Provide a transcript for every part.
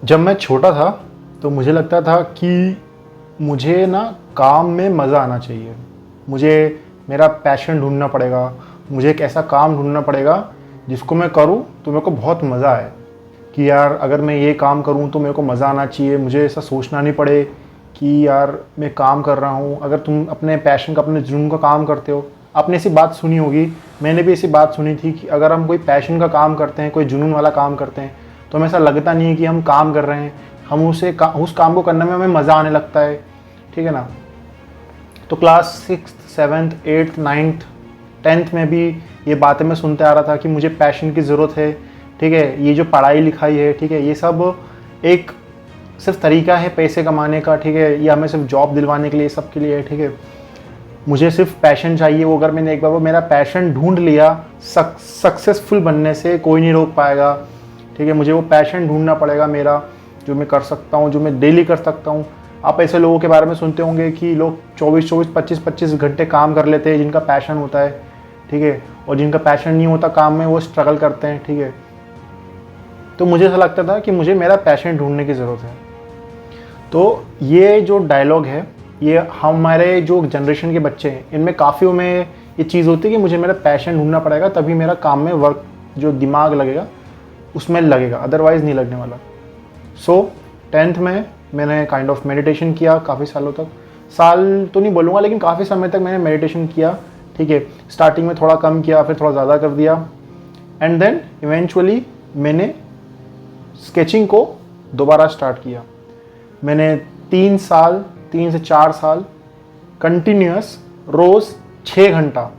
जब मैं छोटा था तो मुझे लगता था कि मुझे ना काम में मज़ा आना चाहिए। मुझे मेरा पैशन ढूँढना पड़ेगा, मुझे एक ऐसा काम ढूँढना पड़ेगा जिसको मैं करूँ तो मेरे को बहुत मज़ा आए। कि यार अगर मैं ये काम करूँ तो मेरे को मज़ा आना चाहिए, मुझे ऐसा सोचना नहीं पड़े कि यार मैं काम कर रहा हूँ। अगर तुम अपने पैशन का, अपने जुनून का काम करते हो, आपने ऐसी बात सुनी होगी, मैंने भी ऐसी बात सुनी थी कि अगर हम कोई पैशन का काम करते हैं, कोई जुनून वाला काम करते हैं, तो हमें ऐसा लगता नहीं है कि हम काम कर रहे हैं, हम उस काम को करने में हमें मज़ा आने लगता है। ठीक है ना। तो class 6th 7th 8th 9th 10th में भी ये बातें मैं सुनते आ रहा था कि मुझे पैशन की ज़रूरत है। ठीक है, ये जो पढ़ाई लिखाई है, ठीक है, ये सब एक सिर्फ तरीका है पैसे कमाने का। ठीक है, या हमें सिर्फ जॉब दिलवाने के लिए, सब के लिए है। ठीक है, मुझे सिर्फ पैशन चाहिए। वो अगर मैंने एक बार वो मेरा पैशन ढूंढ लिया, सक्सेसफुल बनने से कोई नहीं रोक पाएगा। ठीक है, मुझे वो पैशन ढूंढना पड़ेगा मेरा, जो मैं कर सकता हूँ, जो मैं डेली कर सकता हूँ। आप ऐसे लोगों के बारे में सुनते होंगे कि लोग 24-24 25-25 घंटे काम कर लेते हैं जिनका पैशन होता है। ठीक है, और जिनका पैशन नहीं होता काम में, वो स्ट्रगल करते हैं। ठीक है, तो मुझे ऐसा लगता था कि मुझे मेरा पैशन ढूंढने की ज़रूरत है। तो ये जो डायलॉग है, ये हमारे जो जनरेशन के बच्चे हैं, इनमें काफ़ियों में ये चीज़ होती है कि मुझे मेरा पैशन ढूंढना पड़ेगा, तभी मेरा काम में वर्क, जो दिमाग लगेगा उसमें लगेगा, अदरवाइज़ नहीं लगने वाला। सो 10th में मैंने काइंड ऑफ मेडिटेशन किया काफ़ी सालों तक। साल तो नहीं बोलूँगा, लेकिन काफ़ी समय तक मैंने मेडिटेशन किया। ठीक है, स्टार्टिंग में थोड़ा कम किया, फिर थोड़ा ज़्यादा कर दिया, एंड देन इवेंचुअली मैंने स्केचिंग को दोबारा स्टार्ट किया। मैंने 3 से 4 साल कंटिन्यूस रोज़ 6 घंटा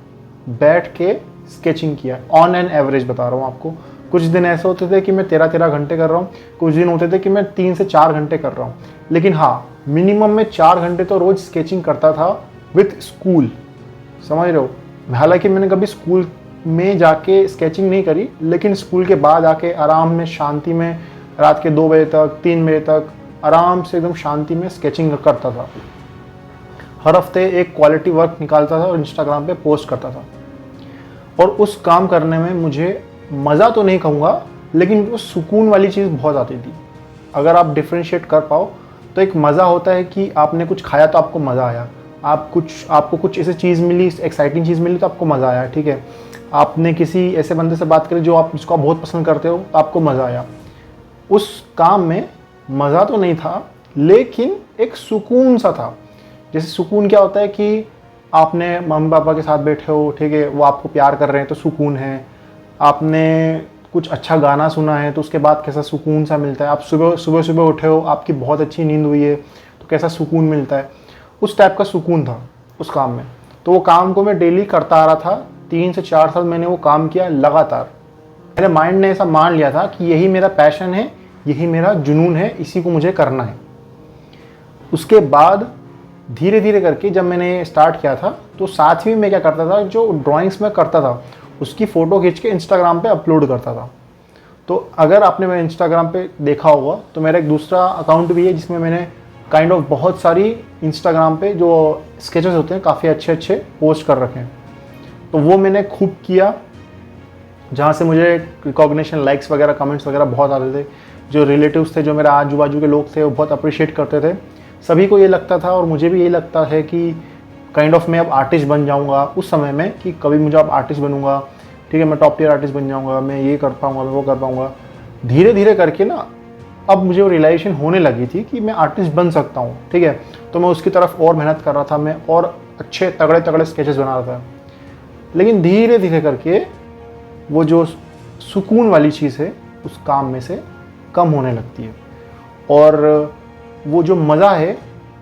बैठ के स्केचिंग किया। ऑन एन एवरेज बता रहा हूँ आपको। कुछ दिन ऐसे होते थे कि मैं 13-13 घंटे कर रहा हूँ, कुछ दिन होते थे कि मैं 3 से 4 घंटे कर रहा हूँ, लेकिन हाँ, मिनिमम में 4 घंटे तो रोज़ स्केचिंग करता था विथ स्कूल। समझ रहे हो। हालांकि मैंने कभी स्कूल में जाके स्केचिंग नहीं करी, लेकिन स्कूल के बाद आके आराम में, शांति में, रात के 2 बजे तक, 3 बजे तक आराम से एकदम शांति में स्केचिंग करता था। हर हफ्ते एक क्वालिटी वर्क निकालता था और इंस्टाग्राम पे पोस्ट करता था। और उस काम करने में मुझे मज़ा तो नहीं कहूँगा, लेकिन वो सुकून वाली चीज़ बहुत आती थी। अगर आप डिफ्रेंशिएट कर पाओ तो एक मज़ा होता है कि आपने कुछ खाया तो आपको मज़ा आया, आपको कुछ ऐसी चीज़ मिली, एक्साइटिंग चीज़ मिली तो आपको मज़ा आया। ठीक है, आपने किसी ऐसे बंदे से बात करी जिसको आप बहुत पसंद करते हो तो आपको मज़ा आया। उस काम में मज़ा तो नहीं था, लेकिन एक सुकून सा था। जैसे सुकून क्या होता है कि आपने मम्मी पापा के साथ बैठे हो, ठीक है, वो आपको प्यार कर रहे हैं तो सुकून है। आपने कुछ अच्छा गाना सुना है तो उसके बाद कैसा सुकून सा मिलता है। आप सुबह उठे हो, आपकी बहुत अच्छी नींद हुई है तो कैसा सुकून मिलता है। उस टाइप का सुकून था उस काम में। तो वो काम को मैं डेली करता आ रहा था। 3 से 4 साल मैंने वो काम किया लगातार। मेरे माइंड ने ऐसा मान लिया था कि यही मेरा पैशन है, यही मेरा जुनून है, इसी को मुझे करना है। उसके बाद धीरे धीरे करके जब मैंने स्टार्ट किया था तो साथ ही मैं क्या करता था, जो ड्राइंग्स में करता था उसकी फ़ोटो खींच के इंस्टाग्राम पे अपलोड करता था। तो अगर आपने मेरे इंस्टाग्राम पे देखा होगा तो मेरा एक दूसरा अकाउंट भी है जिसमें मैंने काइंड ऑफ बहुत सारी इंस्टाग्राम पे जो स्केचेस होते हैं काफ़ी अच्छे अच्छे पोस्ट कर रखे हैं। तो वो मैंने खूब किया, जहाँ से मुझे रिकॉग्निशन, लाइक्स वगैरह, कमेंट्स वगैरह बहुत आते थे। जो रिलेटिव्स थे, जो मेरे आजू बाजू के लोग थे, वो बहुत अप्रिशिएट करते थे। सभी को ये लगता था और मुझे भी यही लगता है कि काइंड ऑफ मैं अब आर्टिस्ट बन जाऊंगा उस समय में, कि कभी मुझे अब आर्टिस्ट बनूंगा। ठीक है, मैं टॉप टियर आर्टिस्ट बन जाऊंगा, मैं ये कर पाऊंगा, मैं वो कर पाऊंगा। धीरे धीरे करके ना अब मुझे वो रियलाइजेशन होने लगी थी कि मैं आर्टिस्ट बन सकता हूँ। ठीक है, तो मैं उसकी तरफ और मेहनत कर रहा था, मैं और अच्छे तगड़े तगड़े स्केचेस बना रहा था। लेकिन धीरे धीरे करके वो जो सुकून वाली चीज़ है उस काम में से कम होने लगती है। और वो जो मज़ा है,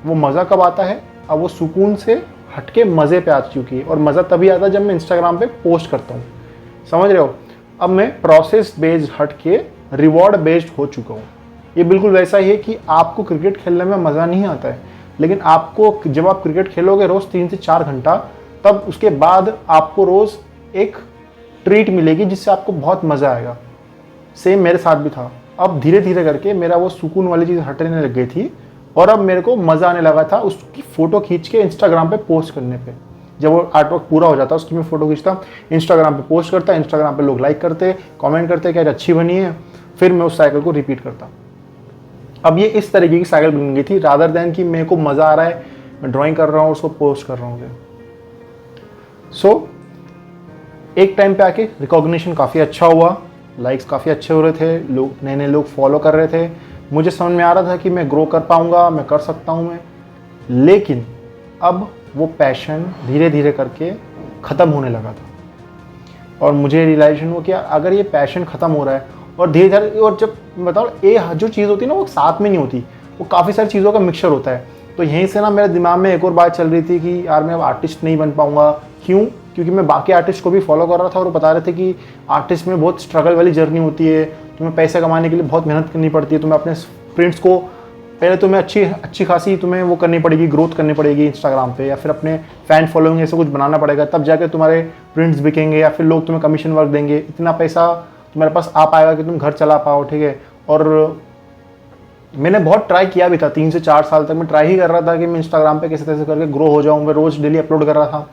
वो मज़ा कब आता है, अब वो सुकून से हटके मज़े पे आ चुकी है। और मज़ा तभी आता है जब मैं इंस्टाग्राम पे पोस्ट करता हूँ। समझ रहे हो। अब मैं प्रोसेस बेस्ड हट के रिवॉर्ड बेस्ड हो चुका हूँ। ये बिल्कुल वैसा ही है कि आपको क्रिकेट खेलने में मज़ा नहीं आता है, लेकिन आपको जब आप क्रिकेट खेलोगे रोज़ 3 से 4 घंटा, तब उसके बाद आपको रोज़ एक ट्रीट मिलेगी जिससे आपको बहुत मज़ा आएगा। सेम मेरे साथ भी था। अब धीरे धीरे करके मेरा वो सुकून वाली चीज़ हटने लग गई थी और अब मेरे को मज़ा आने लगा था उसकी फ़ोटो खींच के इंस्टाग्राम पे पोस्ट करने पे। जब वो आर्ट वर्क पूरा हो जाता उसकी मैं फ़ोटो खींचता, इंस्टाग्राम पे पोस्ट करता, इंस्टाग्राम पे लोग लाइक करते, कमेंट करते कि यार अच्छी बनी है, फिर मैं उस साइकिल को रिपीट करता। अब ये इस तरीके की साइकिल बन गई थी, रादर देन कि मेरे को मज़ा आ रहा है, मैं ड्राइंग कर रहा हूँ, उसको पोस्ट कर रहा हूँ। सो एक टाइम पे आके रिकॉग्निशन काफ़ी अच्छा हुआ, लाइक्स काफ़ी अच्छे हो रहे थे, लोग नए नए लोग फॉलो कर रहे थे, मुझे समझ में आ रहा था कि मैं ग्रो कर पाऊँगा, मैं कर सकता हूँ मैं। लेकिन अब वो पैशन धीरे धीरे करके ख़त्म होने लगा था और मुझे रियलाइजेशन हुआ कि अगर ये पैशन ख़त्म हो रहा है और धीरे धीरे, और जब बताओ ये जो चीज़ होती है ना वो साथ में नहीं होती, वो काफ़ी सारी चीज़ों का मिक्सचर होता है। तो यहीं से ना मेरे दिमाग में एक और बात चल रही थी कि यार मैं अब आर्टिस्ट नहीं बन पाऊँगा। क्यों? क्योंकि मैं बाकी आर्टिस्ट को भी फॉलो कर रहा था और वो बता रहे थे कि आर्टिस्ट में बहुत स्ट्रगल वाली जर्नी होती है, तुम्हें पैसे कमाने के लिए बहुत मेहनत करनी पड़ती है, तुम्हें अपने फ्रेंड्स को पहले तुम्हें अच्छी खासी तुम्हें वो करनी पड़ेगी, ग्रोथ करनी पड़ेगी इंस्टाग्राम पे, या फिर अपने फैन फॉलोइंग ऐसा कुछ बनाना पड़ेगा, तब जाके तुम्हारे प्रिंट्स बिकेंगे या फिर लोग तुम्हें कमीशन वर्क देंगे, इतना पैसा तुम्हारे पास आ पाएगा कि तुम घर चला पाओ। ठीक है। और मैंने बहुत ट्राई किया भी था, 3 से 4 साल तक मैं ट्राई ही कर रहा था कि मैं इंस्टाग्राम पे कैसे कैसे करके ग्रो हो जाऊँ। मैं रोज़ डेली अपलोड कर रहा था,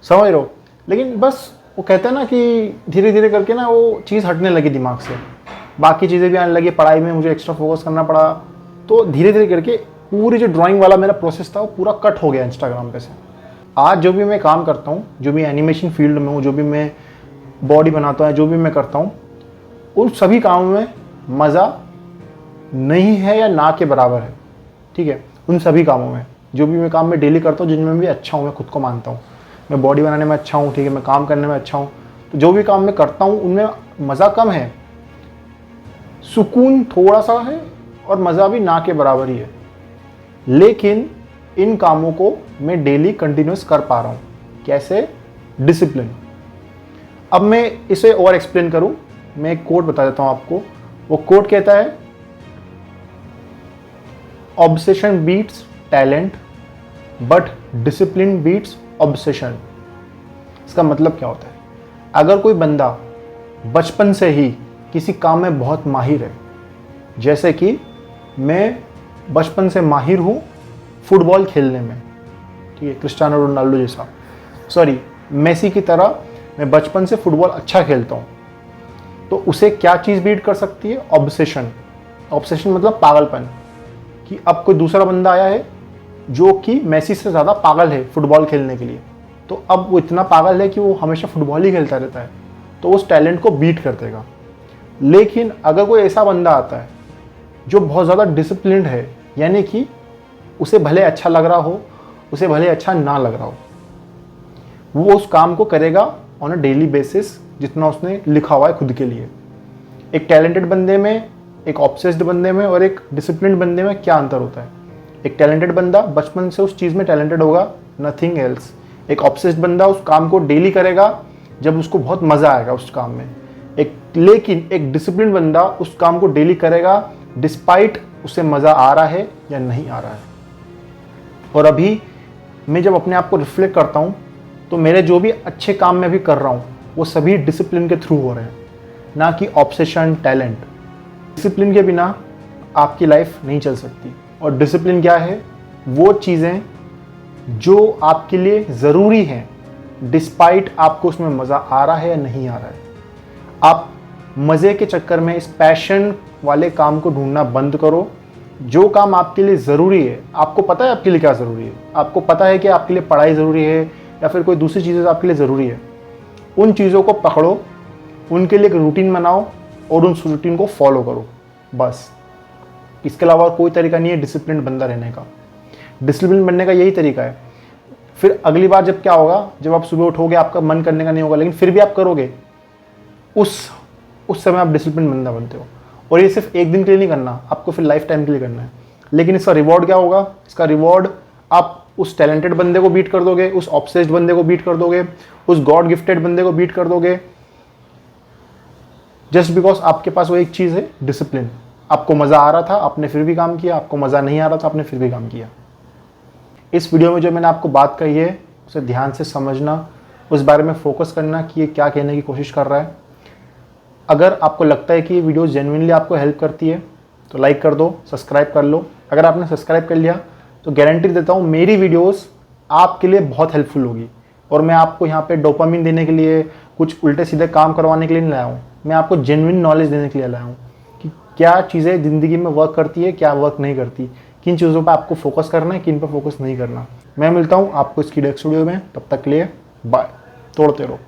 समझ रहे हो। लेकिन बस वो कहते हैं ना कि धीरे धीरे करके ना वो चीज़ हटने लगी दिमाग से, बाकी चीज़ें भी आने लगी, पढ़ाई में मुझे एक्स्ट्रा फोकस करना पड़ा। तो धीरे धीरे करके पूरी जो ड्राइंग वाला मेरा प्रोसेस था वो पूरा कट हो गया इंस्टाग्राम पे से। आज जो भी मैं काम करता हूँ, जो भी एनिमेशन फील्ड में हूँ, जो भी मैं बॉडी बनाता हूँ, जो भी मैं करता हूँ, उन सभी कामों में मज़ा नहीं है या ना के बराबर है। ठीक है। उन सभी कामों में जो भी मैं काम में डेली करता हूँ, जिनमें भी अच्छा हूँ, मैं खुद को मानता हूँ, मैं बॉडी बनाने में अच्छा हूँ, ठीक है, मैं काम करने में अच्छा हूँ, तो जो भी काम मैं करता हूँ उनमें मज़ा कम है, सुकून थोड़ा सा है और मज़ा भी ना के बराबर ही है। लेकिन इन कामों को मैं डेली कंटिन्यूस कर पा रहा हूँ। कैसे? डिसिप्लिन। अब मैं इसे और एक्सप्लेन करूँ, मैं एक कोट बता देता हूँ आपको। वो कोट कहता है, obsession beats talent but discipline beats obsession. इसका मतलब क्या होता है? अगर कोई बंदा बचपन से ही किसी काम में बहुत माहिर है, जैसे कि मैं बचपन से माहिर हूँ फुटबॉल खेलने में, ठीक है, क्रिस्टियानो रोनाल्डो जैसा, सॉरी मेसी की तरह मैं बचपन से फुटबॉल अच्छा खेलता हूँ, तो उसे क्या चीज़ बीट कर सकती है? ऑब्सेशन। ऑब्सेशन मतलब पागलपन, कि अब कोई दूसरा बंदा आया है जो कि मेसी से ज़्यादा पागल है फुटबॉल खेलने के लिए, तो अब वो इतना पागल है कि वो हमेशा फुटबॉल ही खेलता रहता है, तो उस टैलेंट को बीट कर देगा। लेकिन अगर कोई ऐसा बंदा आता है जो बहुत ज़्यादा डिसिप्लिन्ड है, यानी कि उसे भले अच्छा लग रहा हो, उसे भले अच्छा ना लग रहा हो, वो उस काम को करेगा ऑन अ डेली बेसिस, जितना उसने लिखा हुआ है खुद के लिए। एक टैलेंटेड बंदे में, एक ऑब्सेस्ड बंदे में और एक डिसिप्लिन्ड बंदे में क्या अंतर होता है? एक टैलेंटेड बंदा बचपन से उस चीज़ में टैलेंटेड होगा, नथिंग एल्स। एक ऑब्सेस्ड बंदा उस काम को डेली करेगा जब उसको बहुत मज़ा आएगा उस काम में। लेकिन एक डिसिप्लिन बंदा उस काम को डेली करेगा डिस्पाइट उसे मज़ा आ रहा है या नहीं आ रहा है। और अभी मैं जब अपने आप को रिफ्लेक्ट करता हूँ, तो मेरे जो भी अच्छे काम मैं भी कर रहा हूँ वो सभी डिसिप्लिन के थ्रू हो रहे हैं, ना कि ऑब्सेशन टैलेंट। डिसिप्लिन के बिना आपकी लाइफ नहीं चल सकती। और डिसिप्लिन क्या है? वो चीज़ें जो आपके लिए ज़रूरी हैं डिस्पाइट आपको उसमें मज़ा आ रहा है या नहीं आ रहा है। आप मज़े के चक्कर में इस पैशन वाले काम को ढूंढना बंद करो। जो काम आपके लिए ज़रूरी है, आपको पता है आपके लिए क्या ज़रूरी है, आपको पता है कि आपके लिए पढ़ाई ज़रूरी है या फिर कोई दूसरी चीज़ें आपके लिए ज़रूरी है, उन चीज़ों को पकड़ो, उनके लिए एक रूटीन बनाओ और उन रूटीन को फॉलो करो, बस। इसके अलावा कोई तरीका नहीं है डिसिप्लिन बंदा रहने का। डिसिप्लिन बनने का यही तरीका है। फिर अगली बार जब क्या होगा, जब आप सुबह उठोगे आपका मन करने का नहीं होगा, लेकिन फिर भी आप करोगे, उस समय आप डिसिप्लिन बंदा बनते हो। और ये सिर्फ एक दिन के लिए नहीं करना, आपको फिर लाइफ टाइम के लिए करना है। लेकिन इसका रिवॉर्ड क्या होगा? इसका रिवॉर्ड आप उस टैलेंटेड बंदे को बीट कर दोगे, उस ऑब्सेस्ड बंदे को बीट कर दोगे, उस गॉड गिफ्टेड बंदे को बीट कर दोगे, जस्ट बिकॉज आपके पास वो एक चीज़ है, डिसिप्लिन। आपको मज़ा आ रहा था, आपने फिर भी काम किया, आपको मज़ा नहीं आ रहा था, आपने फिर भी काम किया। इस वीडियो में जो मैंने आपको बात कही है उसे ध्यान से समझना, उस बारे में फोकस करना कि ये क्या कहने की कोशिश कर रहा है। अगर आपको लगता है कि ये वीडियो जेन्युइनली आपको हेल्प करती है तो लाइक कर दो, सब्सक्राइब कर लो। अगर आपने सब्सक्राइब कर लिया तो गारंटी देता हूँ मेरी वीडियोस आपके लिए बहुत हेल्पफुल होगी। और मैं आपको यहाँ पे डोपामिन देने के लिए, कुछ उल्टे सीधे काम करवाने के लिए नहीं लाया हूँ, मैं आपको जेन्युइन नॉलेज देने के लिए लाया हूँ कि क्या चीज़ें ज़िंदगी में वर्क करती है, क्या वर्क नहीं करती, किन चीज़ों पर आपको फोकस करना है, किन पर फोकस नहीं करना। मैं मिलता हूँ आपको इसकी नेक्स्ट वीडियो में, तब तक के लिए बाय। तोड़ते रहो।